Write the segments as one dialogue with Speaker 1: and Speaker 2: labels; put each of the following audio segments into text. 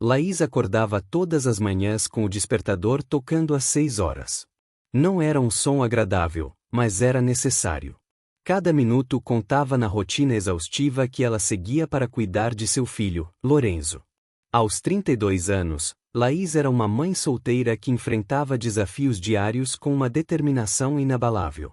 Speaker 1: Laís acordava todas as manhãs com o despertador tocando às 6 horas. Não era um som agradável, mas era necessário. Cada minuto contava na rotina exaustiva que ela seguia para cuidar de seu filho, Lorenzo. Aos 32 anos, Laís era uma mãe solteira que enfrentava desafios diários com uma determinação inabalável.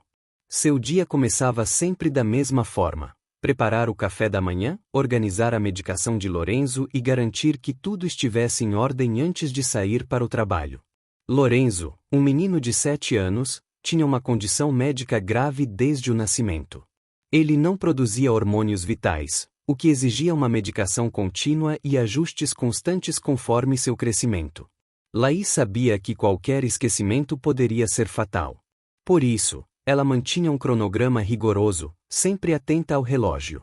Speaker 1: Seu dia começava sempre da mesma forma: preparar o café da manhã, organizar a medicação de Lorenzo e garantir que tudo estivesse em ordem antes de sair para o trabalho. Lorenzo, um menino de 7 anos, tinha uma condição médica grave desde o nascimento. Ele não produzia hormônios vitais, o que exigia uma medicação contínua e ajustes constantes conforme seu crescimento. Laís sabia que qualquer esquecimento poderia ser fatal. Por isso, ela mantinha um cronograma rigoroso, sempre atenta ao relógio.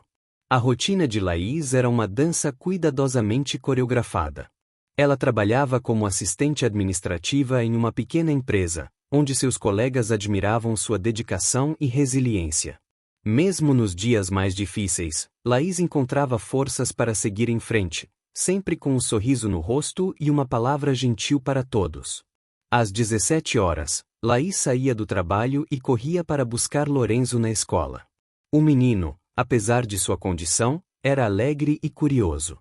Speaker 1: A rotina de Laís era uma dança cuidadosamente coreografada. Ela trabalhava como assistente administrativa em uma pequena empresa, onde seus colegas admiravam sua dedicação e resiliência. Mesmo nos dias mais difíceis, Laís encontrava forças para seguir em frente, sempre com um sorriso no rosto e uma palavra gentil para todos. Às 17 horas, Laís saía do trabalho e corria para buscar Lorenzo na escola. O menino, apesar de sua condição, era alegre e curioso.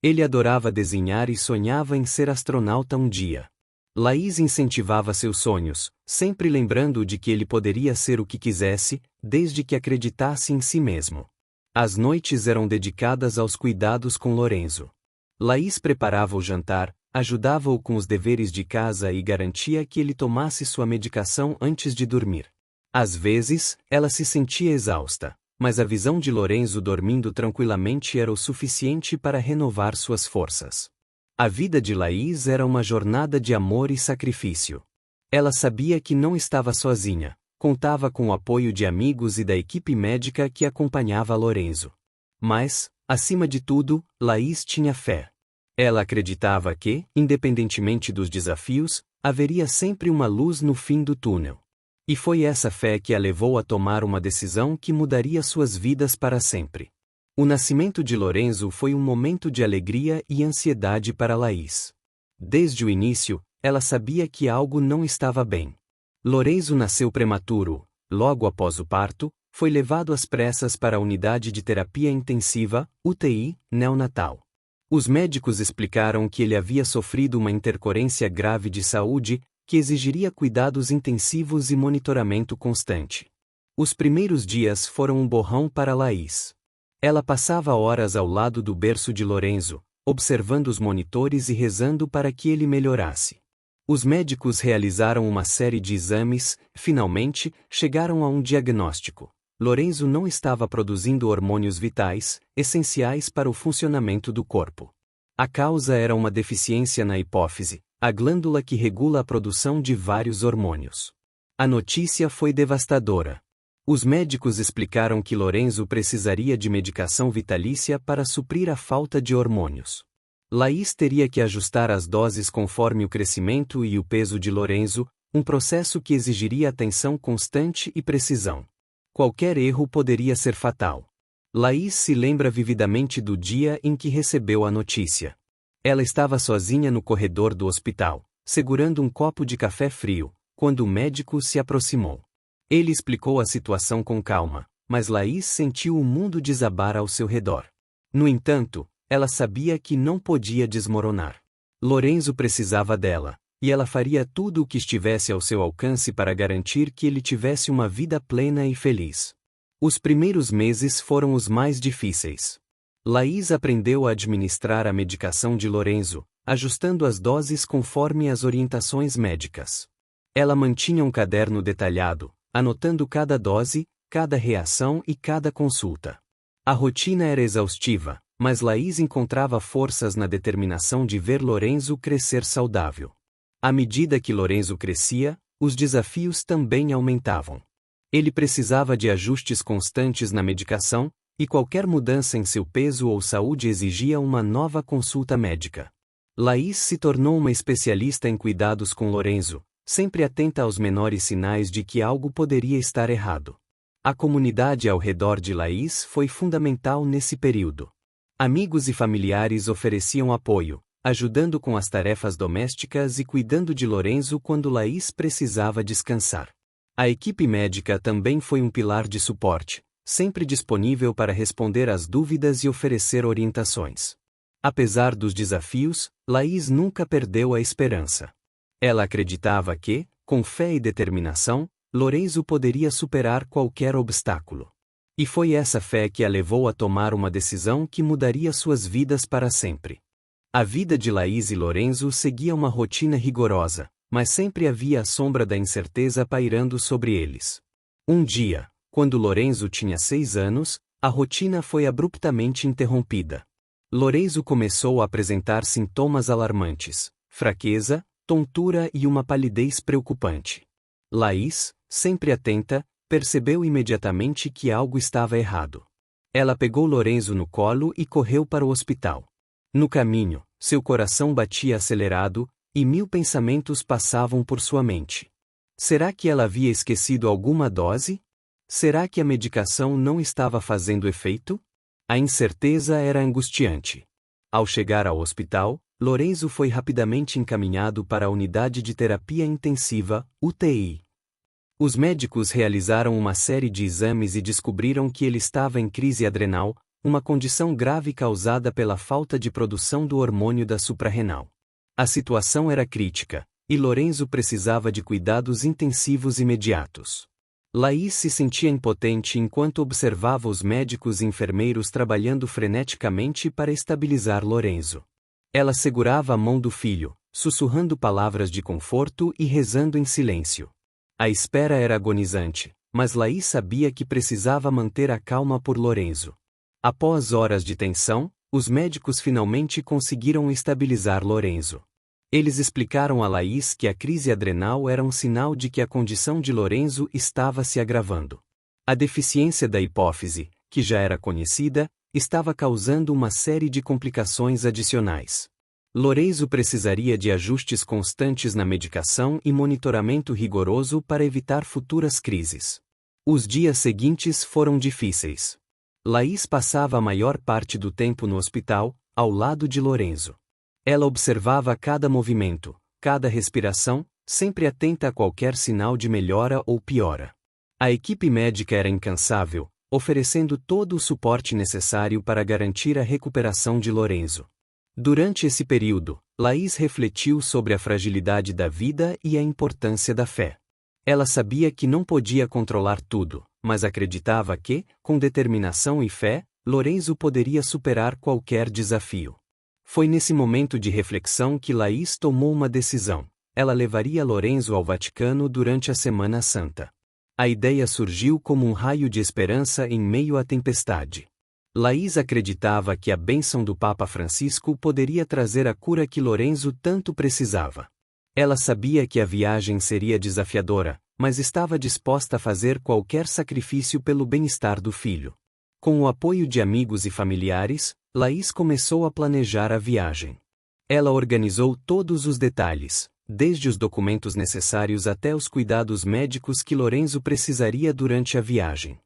Speaker 1: Ele adorava desenhar e sonhava em ser astronauta um dia. Laís incentivava seus sonhos, sempre lembrando de que ele poderia ser o que quisesse, desde que acreditasse em si mesmo. As noites eram dedicadas aos cuidados com Lorenzo. Laís preparava o jantar, ajudava-o com os deveres de casa e garantia que ele tomasse sua medicação antes de dormir. Às vezes, ela se sentia exausta, mas a visão de Lorenzo dormindo tranquilamente era o suficiente para renovar suas forças. A vida de Laís era uma jornada de amor e sacrifício. Ela sabia que não estava sozinha, contava com o apoio de amigos e da equipe médica que acompanhava Lorenzo. Mas, acima de tudo, Laís tinha fé. Ela acreditava que, independentemente dos desafios, haveria sempre uma luz no fim do túnel. E foi essa fé que a levou a tomar uma decisão que mudaria suas vidas para sempre. O nascimento de Lorenzo foi um momento de alegria e ansiedade para Laís. Desde o início, ela sabia que algo não estava bem. Lorenzo nasceu prematuro. Logo após o parto, foi levado às pressas para a unidade de terapia intensiva, UTI, neonatal. Os médicos explicaram que ele havia sofrido uma intercorrência grave de saúde, que exigiria cuidados intensivos e monitoramento constante. Os primeiros dias foram um borrão para Laís. Ela passava horas ao lado do berço de Lorenzo, observando os monitores e rezando para que ele melhorasse. Os médicos realizaram uma série de exames, finalmente, chegaram a um diagnóstico. Lorenzo não estava produzindo hormônios vitais, essenciais para o funcionamento do corpo. A causa era uma deficiência na hipófise, a glândula que regula a produção de vários hormônios. A notícia foi devastadora. Os médicos explicaram que Lorenzo precisaria de medicação vitalícia para suprir a falta de hormônios. Laís teria que ajustar as doses conforme o crescimento e o peso de Lorenzo, um processo que exigiria atenção constante e precisão. Qualquer erro poderia ser fatal. Laís se lembra vividamente do dia em que recebeu a notícia. Ela estava sozinha no corredor do hospital, segurando um copo de café frio, quando o médico se aproximou. Ele explicou a situação com calma, mas Laís sentiu o mundo desabar ao seu redor. No entanto, ela sabia que não podia desmoronar. Lorenzo precisava dela, e ela faria tudo o que estivesse ao seu alcance para garantir que ele tivesse uma vida plena e feliz. Os primeiros meses foram os mais difíceis. Laís aprendeu a administrar a medicação de Lorenzo, ajustando as doses conforme as orientações médicas. Ela mantinha um caderno detalhado, anotando cada dose, cada reação e cada consulta. A rotina era exaustiva, mas Laís encontrava forças na determinação de ver Lorenzo crescer saudável. À medida que Lorenzo crescia, os desafios também aumentavam. Ele precisava de ajustes constantes na medicação, e qualquer mudança em seu peso ou saúde exigia uma nova consulta médica. Laís se tornou uma especialista em cuidados com Lorenzo, sempre atenta aos menores sinais de que algo poderia estar errado. A comunidade ao redor de Laís foi fundamental nesse período. Amigos e familiares ofereciam apoio, ajudando com as tarefas domésticas e cuidando de Lorenzo quando Laís precisava descansar. A equipe médica também foi um pilar de suporte, sempre disponível para responder às dúvidas e oferecer orientações. Apesar dos desafios, Laís nunca perdeu a esperança. Ela acreditava que, com fé e determinação, Lorenzo poderia superar qualquer obstáculo. E foi essa fé que a levou a tomar uma decisão que mudaria suas vidas para sempre. A vida de Laís e Lorenzo seguia uma rotina rigorosa, mas sempre havia a sombra da incerteza pairando sobre eles. Um dia, quando Lorenzo tinha 6 anos, a rotina foi abruptamente interrompida. Lorenzo começou a apresentar sintomas alarmantes: fraqueza, tontura e uma palidez preocupante. Laís, sempre atenta, percebeu imediatamente que algo estava errado. Ela pegou Lorenzo no colo e correu para o hospital. No caminho, seu coração batia acelerado, e 1000 pensamentos passavam por sua mente. Será que ela havia esquecido alguma dose? Será que a medicação não estava fazendo efeito? A incerteza era angustiante. Ao chegar ao hospital, Lorenzo foi rapidamente encaminhado para a unidade de terapia intensiva, UTI. Os médicos realizaram uma série de exames e descobriram que ele estava em crise adrenal, uma condição grave causada pela falta de produção do hormônio da suprarrenal. A situação era crítica, e Lorenzo precisava de cuidados intensivos imediatos. Laís se sentia impotente enquanto observava os médicos e enfermeiros trabalhando freneticamente para estabilizar Lorenzo. Ela segurava a mão do filho, sussurrando palavras de conforto e rezando em silêncio. A espera era agonizante, mas Laís sabia que precisava manter a calma por Lorenzo. Após horas de tensão, os médicos finalmente conseguiram estabilizar Lorenzo. Eles explicaram a Laís que a crise adrenal era um sinal de que a condição de Lorenzo estava se agravando. A deficiência da hipófise, que já era conhecida, estava causando uma série de complicações adicionais. Lorenzo precisaria de ajustes constantes na medicação e monitoramento rigoroso para evitar futuras crises. Os dias seguintes foram difíceis. Laís passava a maior parte do tempo no hospital, ao lado de Lorenzo. Ela observava cada movimento, cada respiração, sempre atenta a qualquer sinal de melhora ou piora. A equipe médica era incansável, oferecendo todo o suporte necessário para garantir a recuperação de Lorenzo. Durante esse período, Laís refletiu sobre a fragilidade da vida e a importância da fé. Ela sabia que não podia controlar tudo, mas acreditava que, com determinação e fé, Lorenzo poderia superar qualquer desafio. Foi nesse momento de reflexão que Laís tomou uma decisão. Ela levaria Lorenzo ao Vaticano durante a Semana Santa. A ideia surgiu como um raio de esperança em meio à tempestade. Laís acreditava que a bênção do Papa Francisco poderia trazer a cura que Lorenzo tanto precisava. Ela sabia que a viagem seria desafiadora, mas estava disposta a fazer qualquer sacrifício pelo bem-estar do filho. Com o apoio de amigos e familiares, Laís começou a planejar a viagem. Ela organizou todos os detalhes, desde os documentos necessários até os cuidados médicos que Lorenzo precisaria durante a viagem.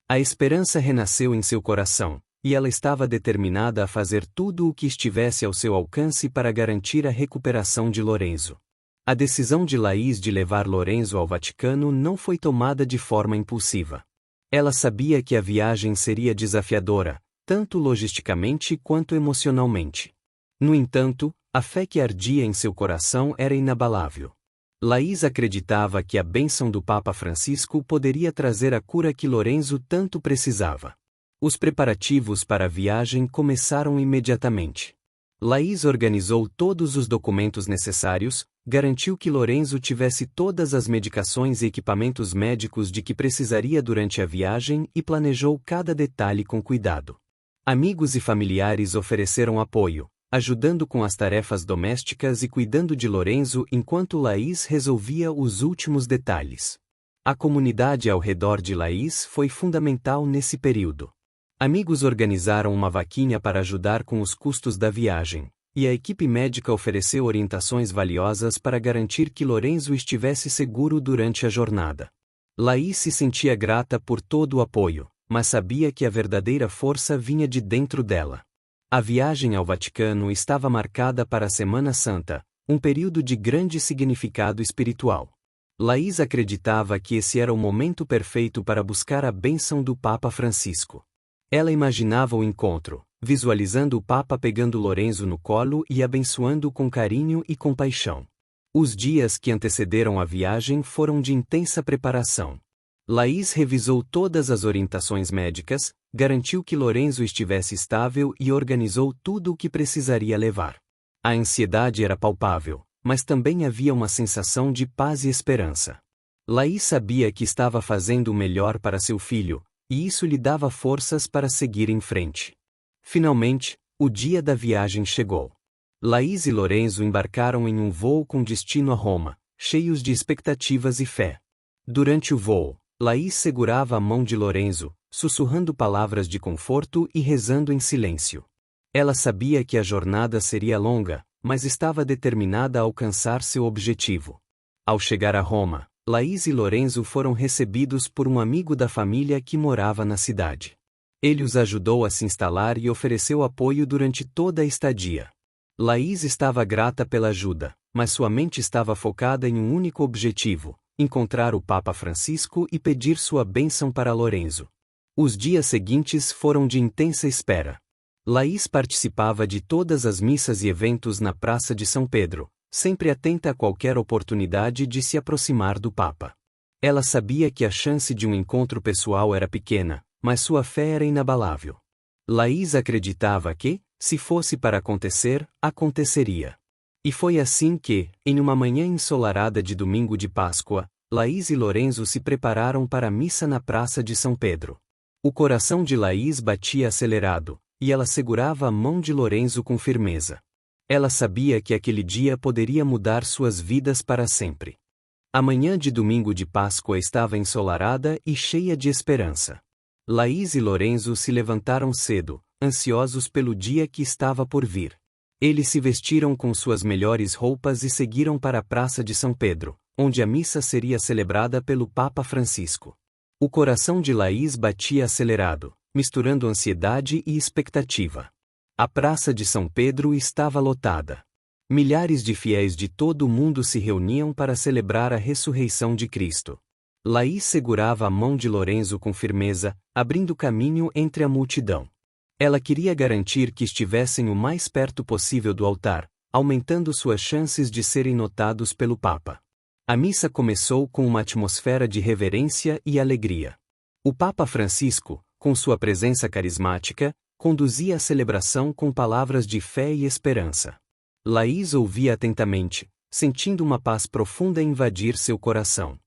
Speaker 1: A esperança renasceu em seu coração, e ela estava determinada a fazer tudo o que estivesse ao seu alcance para garantir a recuperação de Lorenzo. A decisão de Laís de levar Lorenzo ao Vaticano não foi tomada de forma impulsiva. Ela sabia que a viagem seria desafiadora, tanto logisticamente quanto emocionalmente. No entanto, a fé que ardia em seu coração era inabalável. Laís acreditava que a bênção do Papa Francisco poderia trazer a cura que Lorenzo tanto precisava. Os preparativos para a viagem começaram imediatamente. Laís organizou todos os documentos necessários, garantiu que Lorenzo tivesse todas as medicações e equipamentos médicos de que precisaria durante a viagem e planejou cada detalhe com cuidado. Amigos e familiares ofereceram apoio, ajudando com as tarefas domésticas e cuidando de Lorenzo enquanto Laís resolvia os últimos detalhes. A comunidade ao redor de Laís foi fundamental nesse período. Amigos organizaram uma vaquinha para ajudar com os custos da viagem, e a equipe médica ofereceu orientações valiosas para garantir que Lorenzo estivesse seguro durante a jornada. Laís se sentia grata por todo o apoio, mas sabia que a verdadeira força vinha de dentro dela. A viagem ao Vaticano estava marcada para a Semana Santa, um período de grande significado espiritual. Laís acreditava que esse era o momento perfeito para buscar a bênção do Papa Francisco. Ela imaginava o encontro, visualizando o Papa pegando Lorenzo no colo e abençoando-o com carinho e compaixão. Os dias que antecederam a viagem foram de intensa preparação. Laís revisou todas as orientações médicas, garantiu que Lorenzo estivesse estável e organizou tudo o que precisaria levar. A ansiedade era palpável, mas também havia uma sensação de paz e esperança. Laís sabia que estava fazendo o melhor para seu filho, e isso lhe dava forças para seguir em frente. Finalmente, o dia da viagem chegou. Laís e Lorenzo embarcaram em um voo com destino a Roma, cheios de expectativas e fé. Durante o voo, Laís segurava a mão de Lorenzo, sussurrando palavras de conforto e rezando em silêncio. Ela sabia que a jornada seria longa, mas estava determinada a alcançar seu objetivo. Ao chegar a Roma, Laís e Lorenzo foram recebidos por um amigo da família que morava na cidade. Ele os ajudou a se instalar e ofereceu apoio durante toda a estadia. Laís estava grata pela ajuda, mas sua mente estava focada em um único objetivo: encontrar o Papa Francisco e pedir sua bênção para Lorenzo. Os dias seguintes foram de intensa espera. Laís participava de todas as missas e eventos na Praça de São Pedro, sempre atenta a qualquer oportunidade de se aproximar do Papa. Ela sabia que a chance de um encontro pessoal era pequena, mas sua fé era inabalável. Laís acreditava que, se fosse para acontecer, aconteceria. E foi assim que, em uma manhã ensolarada de domingo de Páscoa, Laís e Lorenzo se prepararam para a missa na Praça de São Pedro. O coração de Laís batia acelerado, e ela segurava a mão de Lorenzo com firmeza. Ela sabia que aquele dia poderia mudar suas vidas para sempre. A manhã de domingo de Páscoa estava ensolarada e cheia de esperança. Laís e Lorenzo se levantaram cedo, ansiosos pelo dia que estava por vir. Eles se vestiram com suas melhores roupas e seguiram para a Praça de São Pedro, onde a missa seria celebrada pelo Papa Francisco. O coração de Laís batia acelerado, misturando ansiedade e expectativa. A Praça de São Pedro estava lotada. Milhares de fiéis de todo o mundo se reuniam para celebrar a ressurreição de Cristo. Laís segurava a mão de Lorenzo com firmeza, abrindo caminho entre a multidão. Ela queria garantir que estivessem o mais perto possível do altar, aumentando suas chances de serem notados pelo Papa. A missa começou com uma atmosfera de reverência e alegria. O Papa Francisco, com sua presença carismática, conduzia a celebração com palavras de fé e esperança. Laís ouvia atentamente, sentindo uma paz profunda invadir seu coração.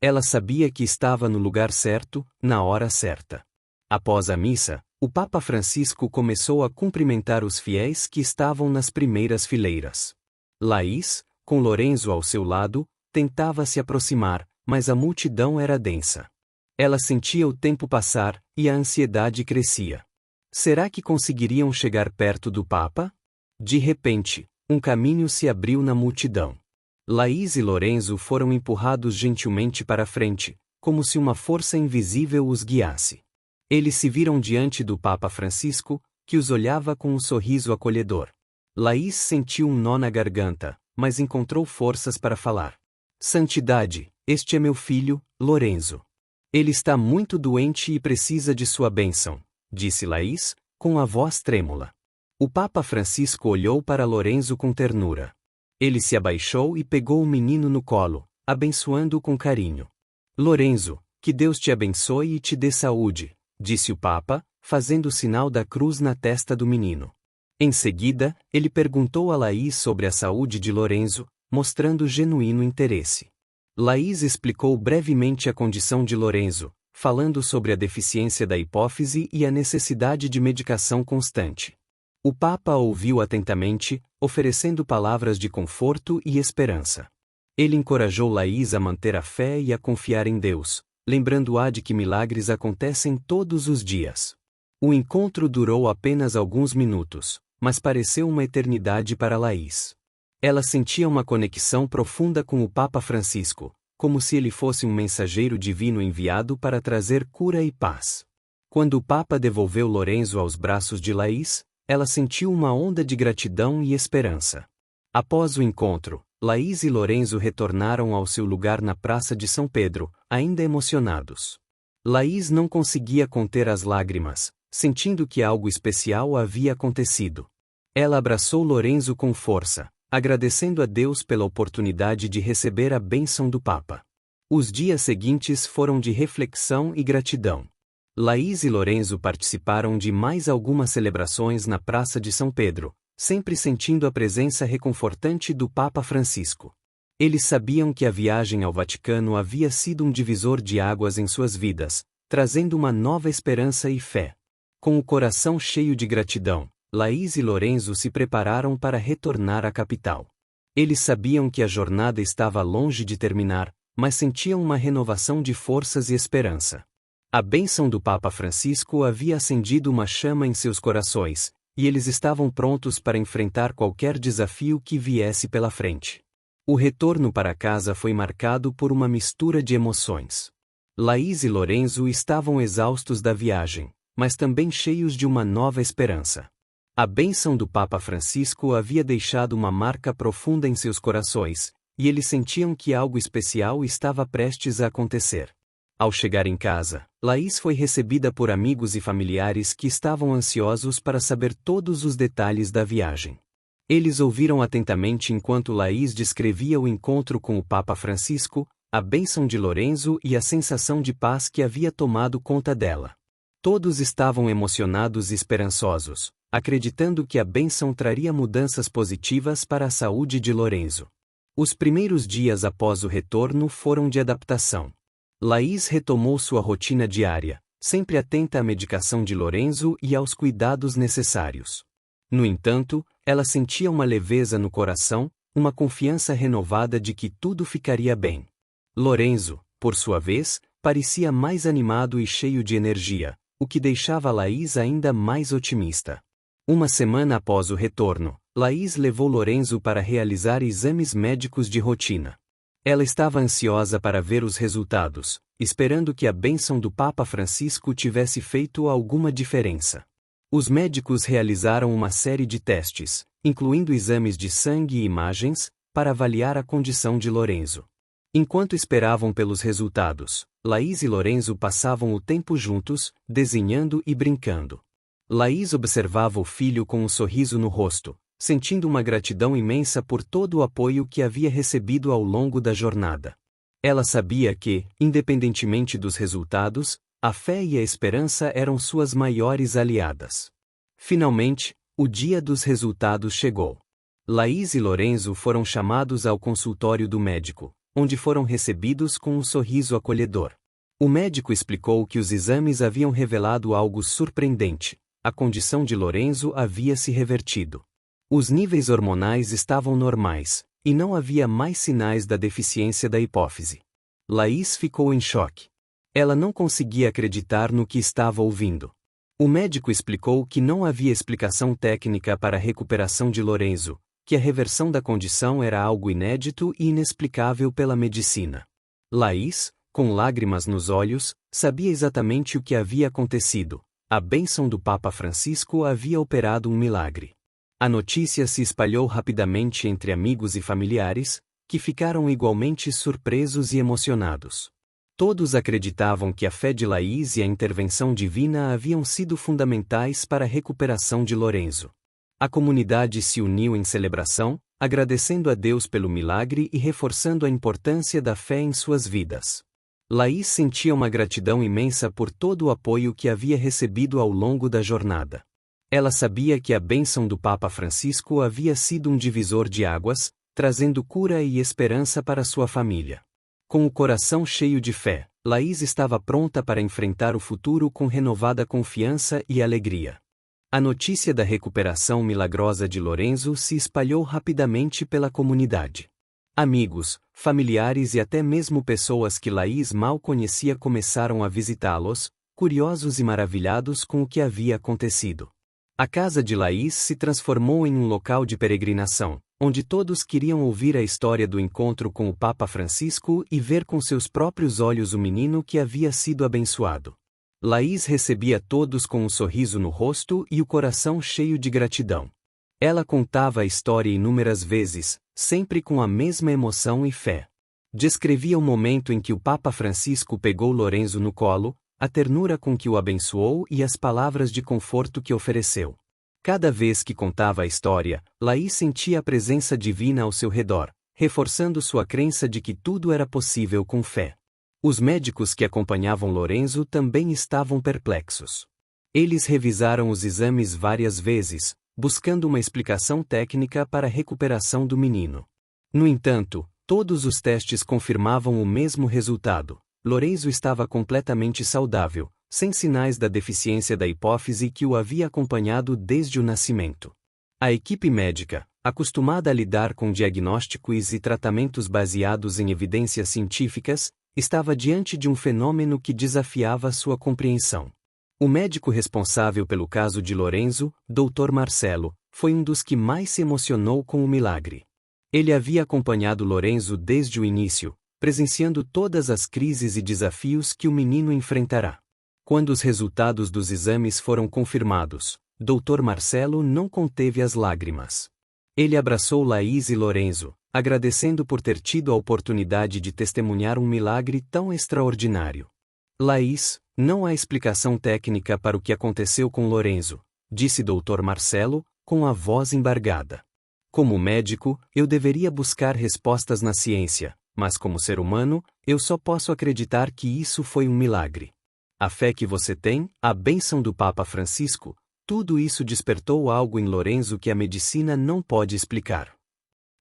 Speaker 1: Ela sabia que estava no lugar certo, na hora certa. Após a missa, o Papa Francisco começou a cumprimentar os fiéis que estavam nas primeiras fileiras. Laís, com Lorenzo ao seu lado, tentava se aproximar, mas a multidão era densa. Ela sentia o tempo passar, e a ansiedade crescia. Será que conseguiriam chegar perto do Papa? De repente, um caminho se abriu na multidão. Laís e Lorenzo foram empurrados gentilmente para a frente, como se uma força invisível os guiasse. Eles se viram diante do Papa Francisco, que os olhava com um sorriso acolhedor. Laís sentiu um nó na garganta, mas encontrou forças para falar. Santidade, este é meu filho, Lorenzo. Ele está muito doente e precisa de sua bênção, disse Laís, com a voz trêmula. O Papa Francisco olhou para Lorenzo com ternura. Ele se abaixou e pegou o menino no colo, abençoando-o com carinho. Lorenzo, que Deus te abençoe e te dê saúde, disse o Papa, fazendo o sinal da cruz na testa do menino. Em seguida, ele perguntou a Laís sobre a saúde de Lorenzo, mostrando genuíno interesse. Laís explicou brevemente a condição de Lorenzo, falando sobre a deficiência da hipófise e a necessidade de medicação constante. O Papa ouviu atentamente, oferecendo palavras de conforto e esperança. Ele encorajou Laís a manter a fé e a confiar em Deus, lembrando-a de que milagres acontecem todos os dias. O encontro durou apenas alguns minutos, mas pareceu uma eternidade para Laís. Ela sentia uma conexão profunda com o Papa Francisco, como se ele fosse um mensageiro divino enviado para trazer cura e paz. Quando o Papa devolveu Lorenzo aos braços de Laís, ela sentiu uma onda de gratidão e esperança. Após o encontro, Laís e Lorenzo retornaram ao seu lugar na Praça de São Pedro, ainda emocionados. Laís não conseguia conter as lágrimas, sentindo que algo especial havia acontecido. Ela abraçou Lorenzo com força, agradecendo a Deus pela oportunidade de receber a bênção do Papa. Os dias seguintes foram de reflexão e gratidão. Laís e Lorenzo participaram de mais algumas celebrações na Praça de São Pedro, sempre sentindo a presença reconfortante do Papa Francisco. Eles sabiam que a viagem ao Vaticano havia sido um divisor de águas em suas vidas, trazendo uma nova esperança e fé. Com o coração cheio de gratidão, Laís e Lorenzo se prepararam para retornar à capital. Eles sabiam que a jornada estava longe de terminar, mas sentiam uma renovação de forças e esperança. A bênção do Papa Francisco havia acendido uma chama em seus corações, e eles estavam prontos para enfrentar qualquer desafio que viesse pela frente. O retorno para casa foi marcado por uma mistura de emoções. Laís e Lorenzo estavam exaustos da viagem, mas também cheios de uma nova esperança. A bênção do Papa Francisco havia deixado uma marca profunda em seus corações, e eles sentiam que algo especial estava prestes a acontecer. Ao chegar em casa, Laís foi recebida por amigos e familiares que estavam ansiosos para saber todos os detalhes da viagem. Eles ouviram atentamente enquanto Laís descrevia o encontro com o Papa Francisco, a bênção de Lorenzo e a sensação de paz que havia tomado conta dela. Todos estavam emocionados e esperançosos, acreditando que a bênção traria mudanças positivas para a saúde de Lorenzo. Os primeiros dias após o retorno foram de adaptação. Laís retomou sua rotina diária, sempre atenta à medicação de Lorenzo e aos cuidados necessários. No entanto, ela sentia uma leveza no coração, uma confiança renovada de que tudo ficaria bem. Lorenzo, por sua vez, parecia mais animado e cheio de energia, o que deixava Laís ainda mais otimista. Uma semana após o retorno, Laís levou Lorenzo para realizar exames médicos de rotina. Ela estava ansiosa para ver os resultados, esperando que a bênção do Papa Francisco tivesse feito alguma diferença. Os médicos realizaram uma série de testes, incluindo exames de sangue e imagens, para avaliar a condição de Lorenzo. Enquanto esperavam pelos resultados, Laís e Lorenzo passavam o tempo juntos, desenhando e brincando. Laís observava o filho com um sorriso no rosto, sentindo uma gratidão imensa por todo o apoio que havia recebido ao longo da jornada. Ela sabia que, independentemente dos resultados, a fé e a esperança eram suas maiores aliadas. Finalmente, o dia dos resultados chegou. Laís e Lorenzo foram chamados ao consultório do médico, onde foram recebidos com um sorriso acolhedor. O médico explicou que os exames haviam revelado algo surpreendente: a condição de Lorenzo havia se revertido. Os níveis hormonais estavam normais, e não havia mais sinais da deficiência da hipófise. Laís ficou em choque. Ela não conseguia acreditar no que estava ouvindo. O médico explicou que não havia explicação técnica para a recuperação de Lorenzo, que a reversão da condição era algo inédito e inexplicável pela medicina. Laís, com lágrimas nos olhos, sabia exatamente o que havia acontecido. A bênção do Papa Francisco havia operado um milagre. A notícia se espalhou rapidamente entre amigos e familiares, que ficaram igualmente surpresos e emocionados. Todos acreditavam que a fé de Laís e a intervenção divina haviam sido fundamentais para a recuperação de Lorenzo. A comunidade se uniu em celebração, agradecendo a Deus pelo milagre e reforçando a importância da fé em suas vidas. Laís sentia uma gratidão imensa por todo o apoio que havia recebido ao longo da jornada. Ela sabia que a bênção do Papa Francisco havia sido um divisor de águas, trazendo cura e esperança para sua família. Com o coração cheio de fé, Laís estava pronta para enfrentar o futuro com renovada confiança e alegria. A notícia da recuperação milagrosa de Lorenzo se espalhou rapidamente pela comunidade. Amigos, familiares e até mesmo pessoas que Laís mal conhecia começaram a visitá-los, curiosos e maravilhados com o que havia acontecido. A casa de Laís se transformou em um local de peregrinação, onde todos queriam ouvir a história do encontro com o Papa Francisco e ver com seus próprios olhos o menino que havia sido abençoado. Laís recebia todos com um sorriso no rosto e o coração cheio de gratidão. Ela contava a história inúmeras vezes, sempre com a mesma emoção e fé. Descrevia o momento em que o Papa Francisco pegou Lorenzo no colo, a ternura com que o abençoou e as palavras de conforto que ofereceu. Cada vez que contava a história, Laís sentia a presença divina ao seu redor, reforçando sua crença de que tudo era possível com fé. Os médicos que acompanhavam Lorenzo também estavam perplexos. Eles revisaram os exames várias vezes, buscando uma explicação técnica para a recuperação do menino. No entanto, todos os testes confirmavam o mesmo resultado: Lorenzo estava completamente saudável, sem sinais da deficiência da hipófise que o havia acompanhado desde o nascimento. A equipe médica, acostumada a lidar com diagnósticos e tratamentos baseados em evidências científicas, estava diante de um fenômeno que desafiava sua compreensão. O médico responsável pelo caso de Lorenzo, Dr. Marcelo, foi um dos que mais se emocionou com o milagre. Ele havia acompanhado Lorenzo desde o início, presenciando todas as crises e desafios que o menino enfrentará. Quando os resultados dos exames foram confirmados, Dr. Marcelo não conteve as lágrimas. Ele abraçou Laís e Lorenzo, agradecendo por ter tido a oportunidade de testemunhar um milagre tão extraordinário. Laís, não há explicação técnica para o que aconteceu com Lorenzo, disse Dr. Marcelo, com a voz embargada. Como médico, eu deveria buscar respostas na ciência, mas como ser humano, eu só posso acreditar que isso foi um milagre. A fé que você tem, a bênção do Papa Francisco, tudo isso despertou algo em Lorenzo que a medicina não pode explicar.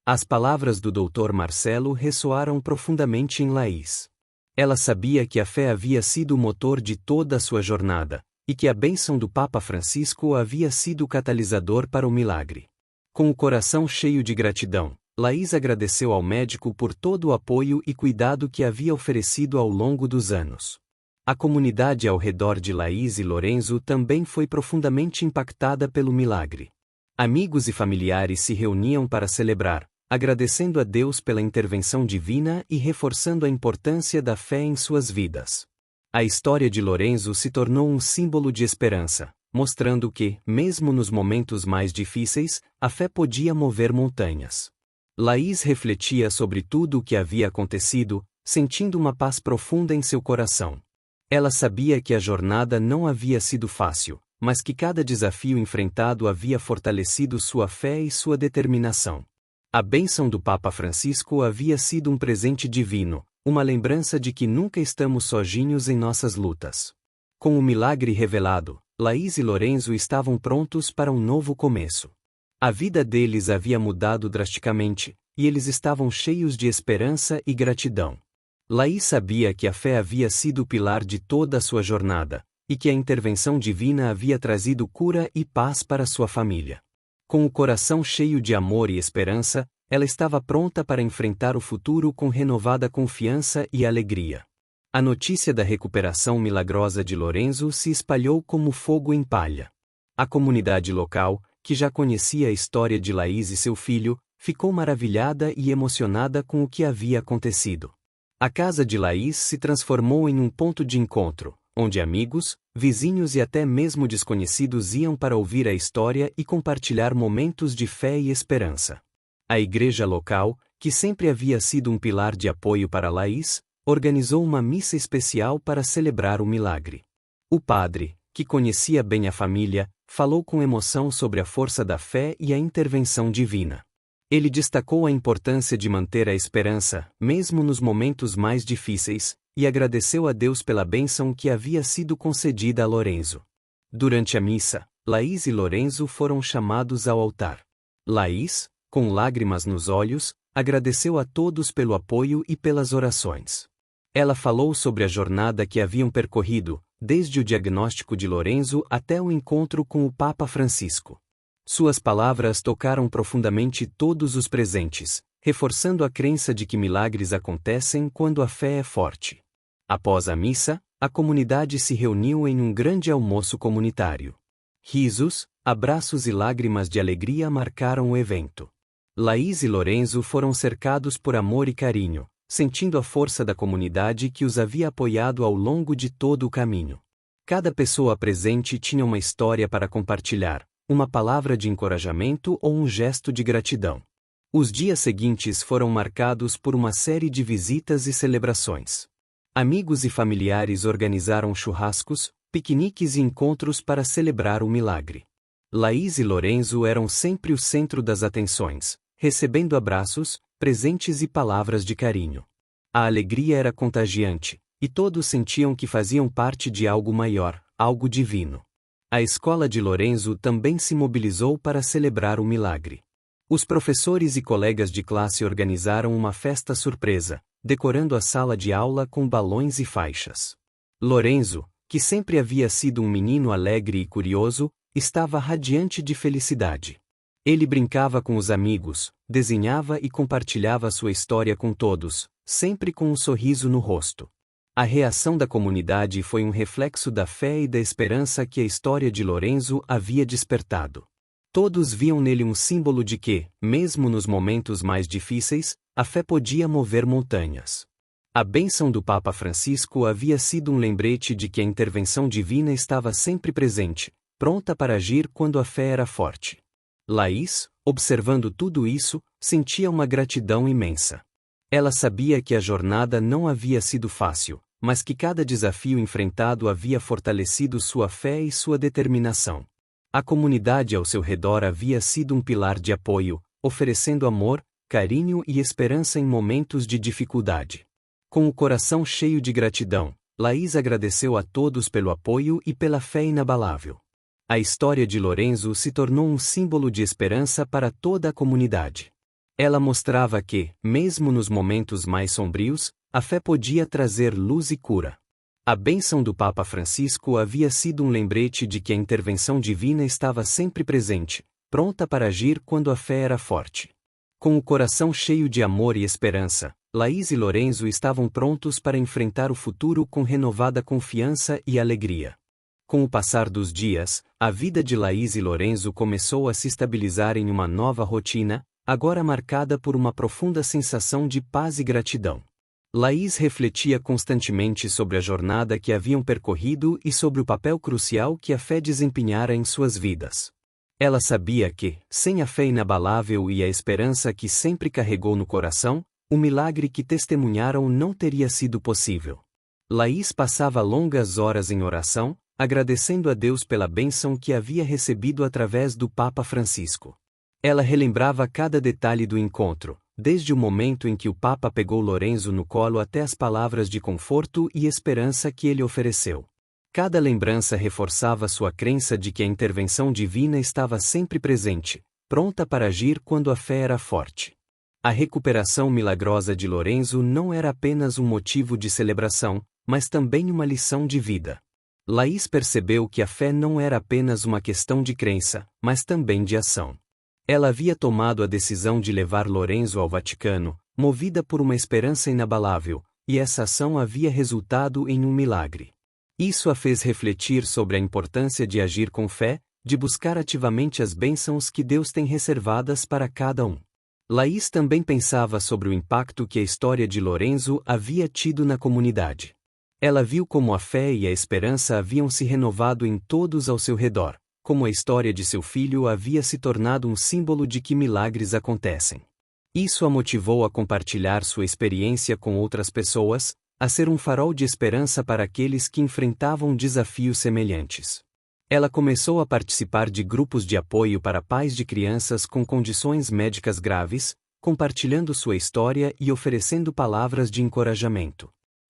Speaker 1: As palavras do Dr. Marcelo ressoaram profundamente em Laís. Ela sabia que a fé havia sido o motor de toda a sua jornada, e que a bênção do Papa Francisco havia sido o catalisador para o milagre. Com o coração cheio de gratidão, Laís agradeceu ao médico por todo o apoio e cuidado que havia oferecido ao longo dos anos. A comunidade ao redor de Laís e Lorenzo também foi profundamente impactada pelo milagre. Amigos e familiares se reuniam para celebrar, agradecendo a Deus pela intervenção divina e reforçando a importância da fé em suas vidas. A história de Lorenzo se tornou um símbolo de esperança, mostrando que, mesmo nos momentos mais difíceis, a fé podia mover montanhas. Laís refletia sobre tudo o que havia acontecido, sentindo uma paz profunda em seu coração. Ela sabia que a jornada não havia sido fácil, mas que cada desafio enfrentado havia fortalecido sua fé e sua determinação. A bênção do Papa Francisco havia sido um presente divino, uma lembrança de que nunca estamos sozinhos em nossas lutas. Com o milagre revelado, Laís e Lorenzo estavam prontos para um novo começo. A vida deles havia mudado drasticamente, e eles estavam cheios de esperança e gratidão. Laís sabia que a fé havia sido o pilar de toda a sua jornada, e que a intervenção divina havia trazido cura e paz para sua família. Com o coração cheio de amor e esperança, ela estava pronta para enfrentar o futuro com renovada confiança e alegria. A notícia da recuperação milagrosa de Lorenzo se espalhou como fogo em palha. A comunidade local, que já conhecia a história de Laís e seu filho, ficou maravilhada e emocionada com o que havia acontecido. A casa de Laís se transformou em um ponto de encontro, onde amigos, vizinhos e até mesmo desconhecidos iam para ouvir a história e compartilhar momentos de fé e esperança. A igreja local, que sempre havia sido um pilar de apoio para Laís, organizou uma missa especial para celebrar o milagre. O padre, que conhecia bem a família, falou com emoção sobre a força da fé e a intervenção divina. Ele destacou a importância de manter a esperança, mesmo nos momentos mais difíceis, e agradeceu a Deus pela bênção que havia sido concedida a Lorenzo. Durante a missa, Laís e Lorenzo foram chamados ao altar. Laís, com lágrimas nos olhos, agradeceu a todos pelo apoio e pelas orações. Ela falou sobre a jornada que haviam percorrido, desde o diagnóstico de Lorenzo até o encontro com o Papa Francisco. Suas palavras tocaram profundamente todos os presentes, reforçando a crença de que milagres acontecem quando a fé é forte. Após a missa, a comunidade se reuniu em um grande almoço comunitário. Risos, abraços e lágrimas de alegria marcaram o evento. Laís e Lorenzo foram cercados por amor e carinho, sentindo a força da comunidade que os havia apoiado ao longo de todo o caminho. Cada pessoa presente tinha uma história para compartilhar, uma palavra de encorajamento ou um gesto de gratidão. Os dias seguintes foram marcados por uma série de visitas e celebrações. Amigos e familiares organizaram churrascos, piqueniques e encontros para celebrar o milagre. Laís e Lorenzo eram sempre o centro das atenções, recebendo abraços, presentes e palavras de carinho. A alegria era contagiante, e todos sentiam que faziam parte de algo maior, algo divino. A escola de Lorenzo também se mobilizou para celebrar o milagre. Os professores e colegas de classe organizaram uma festa surpresa, decorando a sala de aula com balões e faixas. Lorenzo, que sempre havia sido um menino alegre e curioso, estava radiante de felicidade. Ele brincava com os amigos, desenhava e compartilhava sua história com todos, sempre com um sorriso no rosto. A reação da comunidade foi um reflexo da fé e da esperança que a história de Lorenzo havia despertado. Todos viam nele um símbolo de que, mesmo nos momentos mais difíceis, a fé podia mover montanhas. A bênção do Papa Francisco havia sido um lembrete de que a intervenção divina estava sempre presente, pronta para agir quando a fé era forte. Laís, observando tudo isso, sentia uma gratidão imensa. Ela sabia que a jornada não havia sido fácil, mas que cada desafio enfrentado havia fortalecido sua fé e sua determinação. A comunidade ao seu redor havia sido um pilar de apoio, oferecendo amor, carinho e esperança em momentos de dificuldade. Com o coração cheio de gratidão, Laís agradeceu a todos pelo apoio e pela fé inabalável. A história de Lorenzo se tornou um símbolo de esperança para toda a comunidade. Ela mostrava que, mesmo nos momentos mais sombrios, a fé podia trazer luz e cura. A bênção do Papa Francisco havia sido um lembrete de que a intervenção divina estava sempre presente, pronta para agir quando a fé era forte. Com o coração cheio de amor e esperança, Laís e Lorenzo estavam prontos para enfrentar o futuro com renovada confiança e alegria. Com o passar dos dias, a vida de Laís e Lorenzo começou a se estabilizar em uma nova rotina, agora marcada por uma profunda sensação de paz e gratidão. Laís refletia constantemente sobre a jornada que haviam percorrido e sobre o papel crucial que a fé desempenhara em suas vidas. Ela sabia que, sem a fé inabalável e a esperança que sempre carregou no coração, o milagre que testemunharam não teria sido possível. Laís passava longas horas em oração, agradecendo a Deus pela bênção que havia recebido através do Papa Francisco. Ela relembrava cada detalhe do encontro, desde o momento em que o Papa pegou Lorenzo no colo até as palavras de conforto e esperança que ele ofereceu. Cada lembrança reforçava sua crença de que a intervenção divina estava sempre presente, pronta para agir quando a fé era forte. A recuperação milagrosa de Lorenzo não era apenas um motivo de celebração, mas também uma lição de vida. Laís percebeu que a fé não era apenas uma questão de crença, mas também de ação. Ela havia tomado a decisão de levar Lorenzo ao Vaticano, movida por uma esperança inabalável, e essa ação havia resultado em um milagre. Isso a fez refletir sobre a importância de agir com fé, de buscar ativamente as bênçãos que Deus tem reservadas para cada um. Laís também pensava sobre o impacto que a história de Lorenzo havia tido na comunidade. Ela viu como a fé e a esperança haviam se renovado em todos ao seu redor, como a história de seu filho havia se tornado um símbolo de que milagres acontecem. Isso a motivou a compartilhar sua experiência com outras pessoas, a ser um farol de esperança para aqueles que enfrentavam desafios semelhantes. Ela começou a participar de grupos de apoio para pais de crianças com condições médicas graves, compartilhando sua história e oferecendo palavras de encorajamento.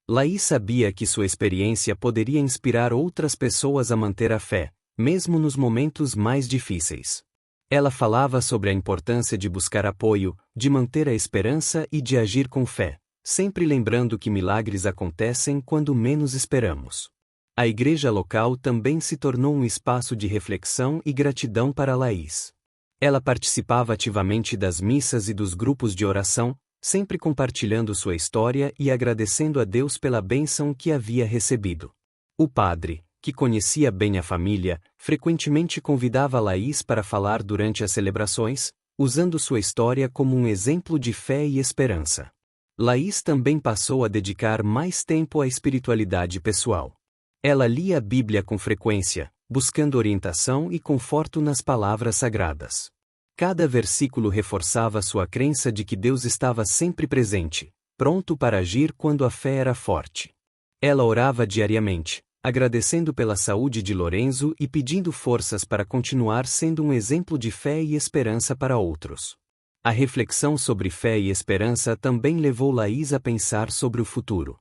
Speaker 1: Laís sabia que sua experiência poderia inspirar outras pessoas a manter a fé, mesmo nos momentos mais difíceis. Ela falava sobre a importância de buscar apoio, de manter a esperança e de agir com fé, sempre lembrando que milagres acontecem quando menos esperamos. A igreja local também se tornou um espaço de reflexão e gratidão para Laís. Ela participava ativamente das missas e dos grupos de oração, sempre compartilhando sua história e agradecendo a Deus pela bênção que havia recebido. O padre, que conhecia bem a família, frequentemente convidava Laís para falar durante as celebrações, usando sua história como um exemplo de fé e esperança. Laís também passou a dedicar mais tempo à espiritualidade pessoal. Ela lia a Bíblia com frequência, buscando orientação e conforto nas palavras sagradas. Cada versículo reforçava sua crença de que Deus estava sempre presente, pronto para agir quando a fé era forte. Ela orava diariamente, agradecendo pela saúde de Lorenzo e pedindo forças para continuar sendo um exemplo de fé e esperança para outros. A reflexão sobre fé e esperança também levou Laís a pensar sobre o futuro.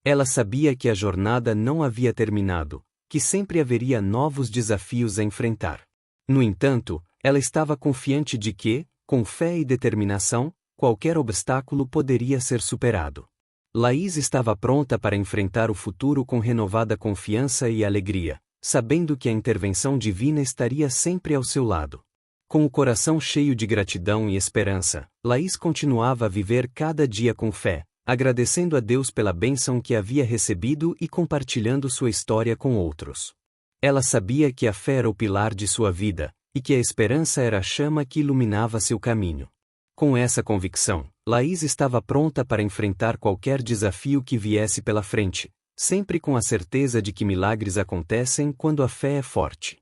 Speaker 1: Ela sabia que a jornada não havia terminado, que sempre haveria novos desafios a enfrentar. No entanto, ela estava confiante de que, com fé e determinação, qualquer obstáculo poderia ser superado. Laís estava pronta para enfrentar o futuro com renovada confiança e alegria, sabendo que a intervenção divina estaria sempre ao seu lado. Com o coração cheio de gratidão e esperança, Laís continuava a viver cada dia com fé, agradecendo a Deus pela bênção que havia recebido e compartilhando sua história com outros. Ela sabia que a fé era o pilar de sua vida, e que a esperança era a chama que iluminava seu caminho. Com essa convicção, Laís estava pronta para enfrentar qualquer desafio que viesse pela frente, sempre com a certeza de que milagres acontecem quando a fé é forte.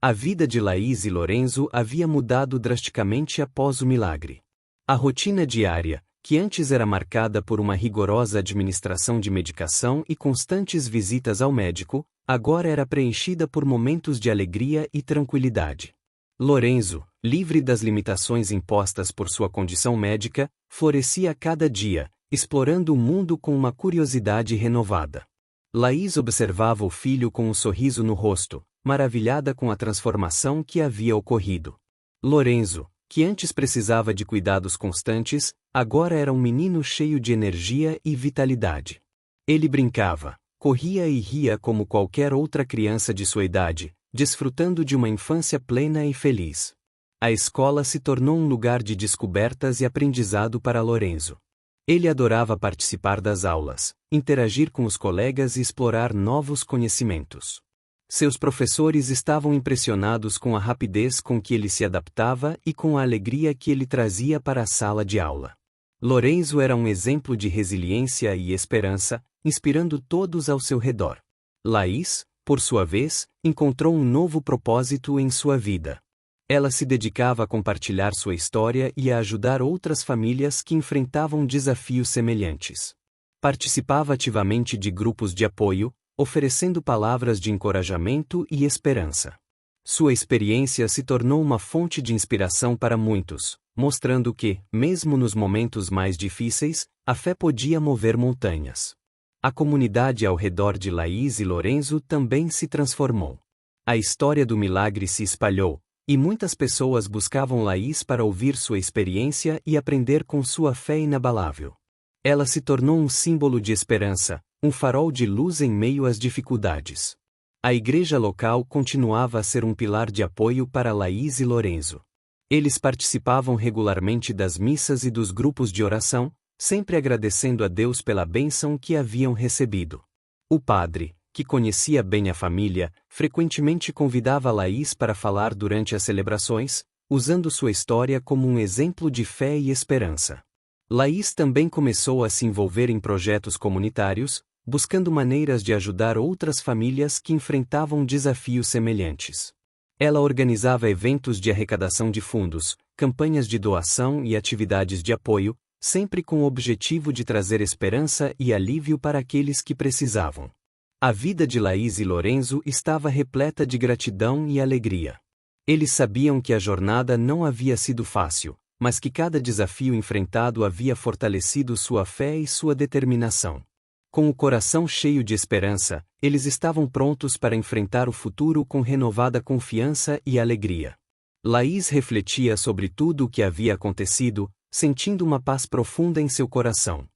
Speaker 1: A vida de Laís e Lorenzo havia mudado drasticamente após o milagre. A rotina diária, que antes era marcada por uma rigorosa administração de medicação e constantes visitas ao médico, agora era preenchida por momentos de alegria e tranquilidade. Lorenzo, livre das limitações impostas por sua condição médica, florescia a cada dia, explorando o mundo com uma curiosidade renovada. Laís observava o filho com um sorriso no rosto, maravilhada com a transformação que havia ocorrido. Lorenzo, que antes precisava de cuidados constantes, agora era um menino cheio de energia e vitalidade. Ele brincava, corria e ria como qualquer outra criança de sua idade, desfrutando de uma infância plena e feliz. A escola se tornou um lugar de descobertas e aprendizado para Lorenzo. Ele adorava participar das aulas, interagir com os colegas e explorar novos conhecimentos. Seus professores estavam impressionados com a rapidez com que ele se adaptava e com a alegria que ele trazia para a sala de aula. Lorenzo era um exemplo de resiliência e esperança, inspirando todos ao seu redor. Laís, por sua vez, encontrou um novo propósito em sua vida. Ela se dedicava a compartilhar sua história e a ajudar outras famílias que enfrentavam desafios semelhantes. Participava ativamente de grupos de apoio, oferecendo palavras de encorajamento e esperança. Sua experiência se tornou uma fonte de inspiração para muitos, mostrando que, mesmo nos momentos mais difíceis, a fé podia mover montanhas. A comunidade ao redor de Laís e Lorenzo também se transformou. A história do milagre se espalhou, e muitas pessoas buscavam Laís para ouvir sua experiência e aprender com sua fé inabalável. Ela se tornou um símbolo de esperança, um farol de luz em meio às dificuldades. A igreja local continuava a ser um pilar de apoio para Laís e Lorenzo. Eles participavam regularmente das missas e dos grupos de oração, sempre agradecendo a Deus pela bênção que haviam recebido. O padre, que conhecia bem a família, frequentemente convidava Laís para falar durante as celebrações, usando sua história como um exemplo de fé e esperança. Laís também começou a se envolver em projetos comunitários, buscando maneiras de ajudar outras famílias que enfrentavam desafios semelhantes. Ela organizava eventos de arrecadação de fundos, campanhas de doação e atividades de apoio, sempre com o objetivo de trazer esperança e alívio para aqueles que precisavam. A vida de Laís e Lorenzo estava repleta de gratidão e alegria. Eles sabiam que a jornada não havia sido fácil, mas que cada desafio enfrentado havia fortalecido sua fé e sua determinação. Com o coração cheio de esperança, eles estavam prontos para enfrentar o futuro com renovada confiança e alegria. Laís refletia sobre tudo o que havia acontecido, sentindo uma paz profunda em seu coração.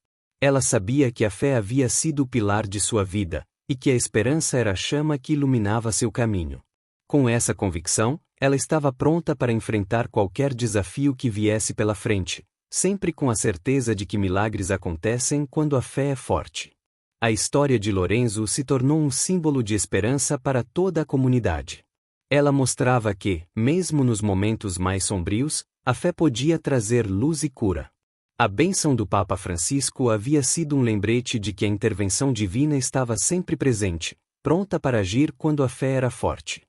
Speaker 1: Ela sabia que a fé havia sido o pilar de sua vida, e que a esperança era a chama que iluminava seu caminho. Com essa convicção, ela estava pronta para enfrentar qualquer desafio que viesse pela frente, sempre com a certeza de que milagres acontecem quando a fé é forte. A história de Lorenzo se tornou um símbolo de esperança para toda a comunidade. Ela mostrava que, mesmo nos momentos mais sombrios, a fé podia trazer luz e cura. A bênção do Papa Francisco havia sido um lembrete de que a intervenção divina estava sempre presente, pronta para agir quando a fé era forte.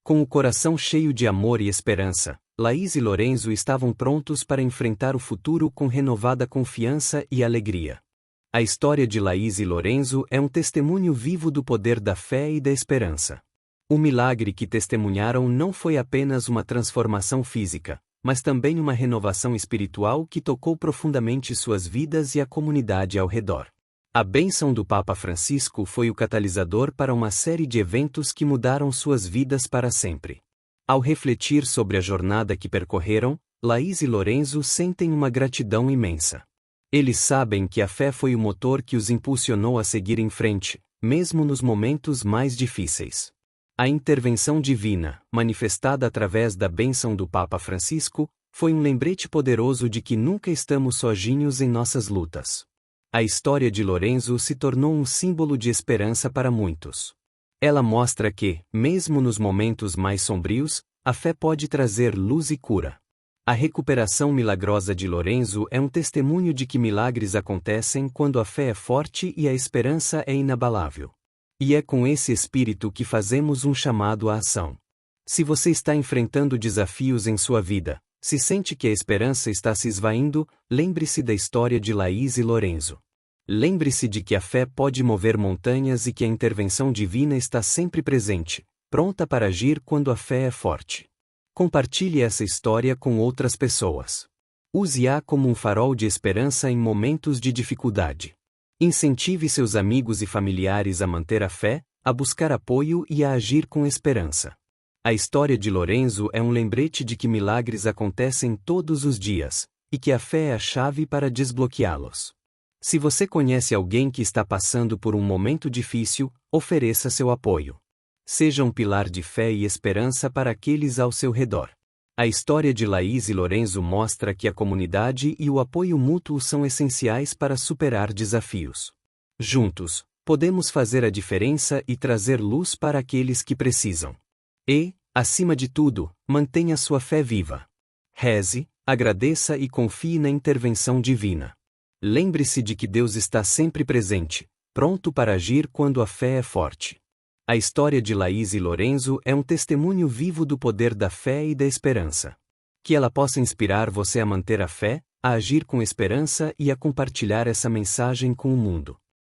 Speaker 1: Com o coração cheio de amor e esperança, Laís e Lorenzo estavam prontos para enfrentar o futuro com renovada confiança e alegria. A história de Laís e Lorenzo é um testemunho vivo do poder da fé e da esperança. O milagre que testemunharam não foi apenas uma transformação física, mas também uma renovação espiritual que tocou profundamente suas vidas e a comunidade ao redor. A bênção do Papa Francisco foi o catalisador para uma série de eventos que mudaram suas vidas para sempre. Ao refletir sobre a jornada que percorreram, Laís e Lorenzo sentem uma gratidão imensa. Eles sabem que a fé foi o motor que os impulsionou a seguir em frente, mesmo nos momentos mais difíceis. A intervenção divina, manifestada através da bênção do Papa Francisco, foi um lembrete poderoso de que nunca estamos sozinhos em nossas lutas. A história de Lorenzo se tornou um símbolo de esperança para muitos. Ela mostra que, mesmo nos momentos mais sombrios, a fé pode trazer luz e cura. A recuperação milagrosa de Lorenzo é um testemunho de que milagres acontecem quando a fé é forte e a esperança é inabalável. E é com esse espírito que fazemos um chamado à ação. Se você está enfrentando desafios em sua vida, se sente que a esperança está se esvaindo, lembre-se da história de Laís e Lorenzo. Lembre-se de que a fé pode mover montanhas e que a intervenção divina está sempre presente, pronta para agir quando a fé é forte. Compartilhe essa história com outras pessoas. Use-a como um farol de esperança em momentos de dificuldade. Incentive seus amigos e familiares a manter a fé, a buscar apoio e a agir com esperança. A história de Lorenzo é um lembrete de que milagres acontecem todos os dias, e que a fé é a chave para desbloqueá-los. Se você conhece alguém que está passando por um momento difícil, ofereça seu apoio. Seja um pilar de fé e esperança para aqueles ao seu redor. A história de Laís e Lorenzo mostra que a comunidade e o apoio mútuo são essenciais para superar desafios. Juntos, podemos fazer a diferença e trazer luz para aqueles que precisam. E, acima de tudo, mantenha sua fé viva. Reze, agradeça e confie na intervenção divina. Lembre-se de que Deus está sempre presente, pronto para agir quando a fé é forte. A história de Laís e Lorenzo é um testemunho vivo do poder da fé e da esperança. Que ela possa inspirar você a manter a fé, a agir com esperança e a compartilhar essa mensagem com o mundo.